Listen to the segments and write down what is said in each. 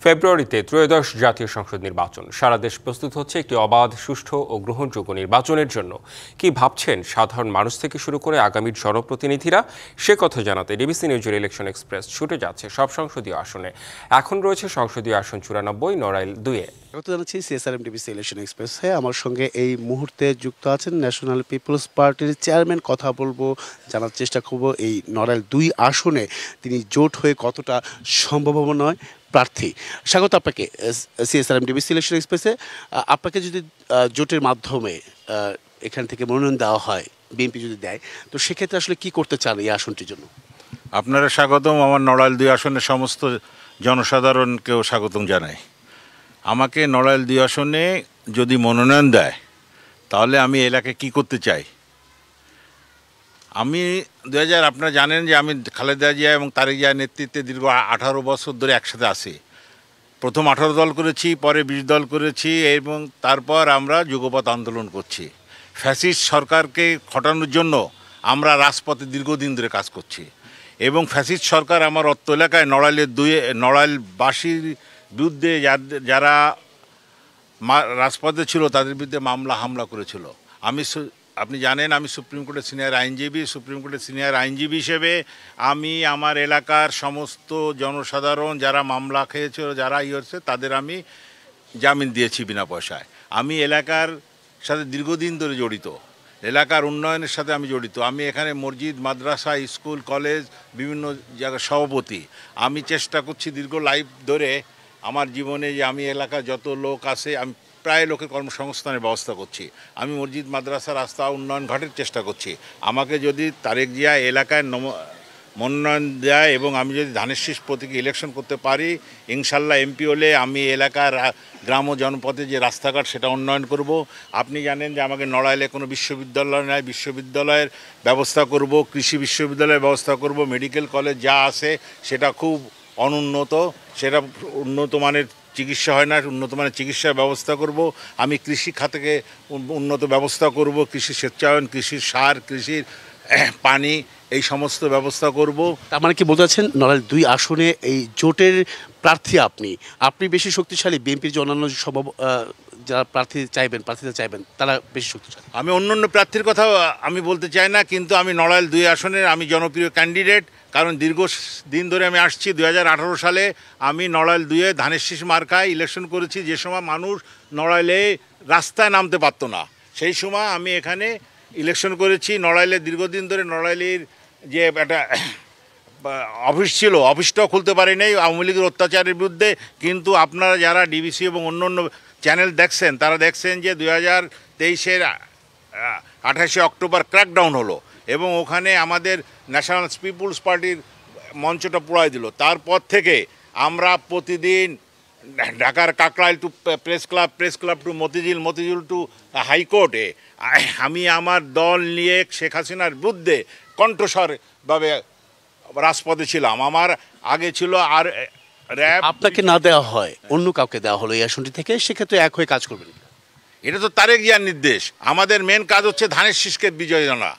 ফেব্রুয়ারিতে ত্রয়োদশ জাতীয় সংসদ নির্বাচন। সারা দেশ প্রস্তুত হচ্ছে একটি অবাধ, সুষ্ঠু ও গ্রহণযোগ্য নির্বাচনের জন্য। কি ভাবছেন সাধারণ মানুষ থেকে শুরু করে আগামীর জনপ্রতিনিধিরা? সে কথা জানাতে ডিবিসি নিউজের ইলেকশন এক্সপ্রেস ছুটে যাচ্ছে সব সংসদীয় আসনে। এখন রয়েছে সংসদীয় আসন 94, নড়াইল 2-এ। স্বাগত জানাচ্ছি সিএসআরএম ডিবিসি ইলেকশন এক্সপ্রেসে। আমার সঙ্গে এই মুহূর্তে যুক্ত আছেন ন্যাশনাল পিপলস পার্টির চেয়ারম্যান। কথা বলবো, জানার চেষ্টা করবো এই নড়াইল 2 আসনে তিনি জোট হয়ে কতটা সম্ভাবনা নয় প্রার্থী। স্বাগত আপনাকে সিএসআরএম ডিবিসি ইলেকশন এক্সপ্রেসে। আপনাকে যদি জোটের মাধ্যমে এখান থেকে মনোনয়ন দেওয়া হয়, বিএনপি যদি দেয়, তো সেক্ষেত্রে আসলে কি করতে চান এই আসনটির জন্য? আপনারা স্বাগতম। আমার নড়াইল 2 আসনের সমস্ত জনসাধারণকেও স্বাগতম জানাই। আমাকে নড়াইল 2 আসনে যদি মনোনয়ন দেয় তাহলে আমি এলাকায় কি করতে চাই। আমি আপনারা জানেন যে আমি খালেদা জিয়া এবং তারেক জিয়ার নেতৃত্বে দীর্ঘ 18 বছর ধরে একসাথে আছি। প্রথম 18 দল করেছি, পরে 20 দল করেছি এবং তারপর আমরা যুগপৎ আন্দোলন করছি। ফ্যাসিস্ট সরকারকে খটানোর জন্য আমরা রাজপথে দীর্ঘদিন ধরে কাজ করছি এবং ফ্যাসিস্ট সরকার আমার অত্র এলাকায় নড়াইলবাসীর বিরুদ্ধে যারা রাজপথে ছিল তাদের বিরুদ্ধে মামলা হামলা করেছিল। আপনি জানেন আমি সুপ্রিম কোর্টের সিনিয়র আইনজীবী। সুপ্রিম কোর্টের সিনিয়র আইনজীবী হিসেবে আমি আমার এলাকার সমস্ত জনসাধারণ যারা মামলা খেয়েছিল, যারা হচ্ছে, তাদের আমি জামিন দিয়েছি বিনা পয়সায়। আমি এলাকার সাথে দীর্ঘদিন ধরে জড়িত, এলাকার উন্নয়নের সাথে আমি জড়িত। আমি এখানে মসজিদ, মাদ্রাসা, স্কুল, কলেজ, বিভিন্ন জায়গার সভাপতি। আমি চেষ্টা করছি দীর্ঘ লাইফ ধরে আমার জীবনে যে আমি এলাকার যত লোক আছে, আমি প্রায় লোকের কর্মসংস্থানের ব্যবস্থা করছি। আমি মসজিদ, মাদ্রাসা, রাস্তা উন্নয়ন ঘাটের চেষ্টা করছি। আমাকে যদি তারেক জিয়া এলাকায় মনোনয়ন দেয় এবং আমি যদি ধানের শীষ প্রতীকে ইলেকশন করতে পারি, ইনশাল্লাহ এমপি হলে আমি এলাকার গ্রাম ও জনপথে যে রাস্তাঘাট সেটা উন্নয়ন করব। আপনি জানেন যে আমাকে নড়াইলে কোনো বিশ্ববিদ্যালয় নাই, বিশ্ববিদ্যালয়ের ব্যবস্থা করব, কৃষি বিশ্ববিদ্যালয়ের ব্যবস্থা করব, মেডিকেল কলেজ যা আছে সেটা খুব অনুন্নত, সেটা উন্নত মানের চিকিৎসা হয় না, উন্নত মানের চিকিৎসার ব্যবস্থা করব। আমি কৃষি খাতকে উন্নত ব্যবস্থা করব, কৃষি স্বেচ্ছায়ন, কৃষির সার, কৃষির পানি, এই সমস্ত ব্যবস্থা করব। তার মানে কি বলতে চাচ্ছেন নড়াইল 2 আসনে এই জোটের প্রার্থী আপনি বেশি শক্তিশালী, বিএনপির যে অন্যান্য যারা প্রার্থীদের চাইবেন তারা বেশি শক্তিশালী? আমি অন্যান্য প্রার্থীর কথা আমি বলতে চাই না, কিন্তু আমি নড়াইল 2 আসনের আমি জনপ্রিয় ক্যান্ডিডেট। কারণ দীর্ঘদিন ধরে আমি আসছি। 2018 সালে আমি নড়াইল 2-এ ধানের শীষ মার্কায় ইলেকশন করেছি, যে সময় মানুষ নড়াইলে রাস্তায় নামতে পারতো না। সেই সময় আমি এখানে ইলেকশন করেছি। নড়াইলে দীর্ঘদিন ধরে নড়াইলের যে একটা অফিস ছিল, অফিসটাও খুলতে পারি নাই আওয়ামী লীগের অত্যাচারের বিরুদ্ধে। কিন্তু আপনারা যারা ডিবিসি এবং অন্য চ্যানেল দেখছেন তারা দেখছেন যে 2023-এর 28শে অক্টোবর ক্র্যাকডাউন হলো এবং ওখানে আমাদের ন্যাশনাল পিপলস পার্টির মঞ্চটা পোড়ায় দিল। তারপর থেকে আমরা প্রতিদিন ঢাকার Kakrail to press club to Motijheel to হাইকোর্টে আমি আমার দল নিয়ে শেখ হাসিনার বিরুদ্ধে কণ্ঠস্বরভাবে রাজপথে ছিলাম। আমার আগে ছিল আর র্যাব। আপনাকে না দেওয়া হয়, অন্য কাউকে দেওয়া হলো এই আসনটি থেকে, সেক্ষেত্রে এক হয়ে কাজ করবেন? এটা তো তারেক জিয়ার নির্দেশ। আমাদের মেন কাজ হচ্ছে ধানের শীষকে বিজয় জানা।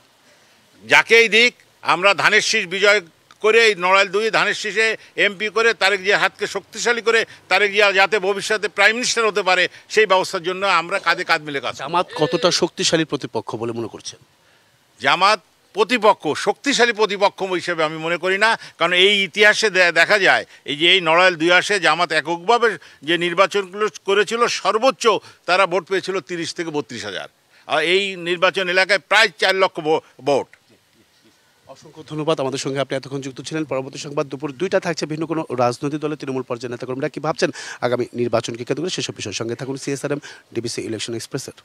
যাকেই দিক আমরা ধানের শীষ বিজয় করে এই নড়াইল 2 ধানের শীষে এমপি করে তারেক জিয়ার হাতকে শক্তিশালী করে তারেক জিয়া যাতে ভবিষ্যতে প্রাইম মিনিস্টার হতে পারে সেই ব্যবস্থার জন্য আমরা কাঁধে কাঁধ মিলে কাজ। জামাত কতটা শক্তিশালী প্রতিপক্ষ বলে মনে করছেন? জামাত শক্তিশালী প্রতিপক্ষ হিসেবে আমি মনে করি না। কারণ এই ইতিহাসে দেখা যায় এই যে এই নড়াইল 2 আসে জামাত এককভাবে যে নির্বাচনগুলো করেছিল সর্বোচ্চ তারা ভোট পেয়েছিল 30 থেকে 32 হাজার। আর এই নির্বাচন এলাকায় প্রায় 4 লক্ষ ভোট। অসংখ্য ধন্যবাদ। আমাদের সঙ্গে আপনি এতক্ষণ যুক্ত ছিলেন। পরবর্তী সংবাদ দুপুর 2টা থাকছে ভিন্ন কোনো রাজনৈতিক দলের তৃণমূল পর্যায়ের নেতাকর্মীরা কি ভাবছেন আগামী নির্বাচনকে কেন্দ্র করে সেসব বিষয়ের সঙ্গে থাকুন সিএসআরএম ডিবিসি ইলেকশন এক্সপ্রেসের।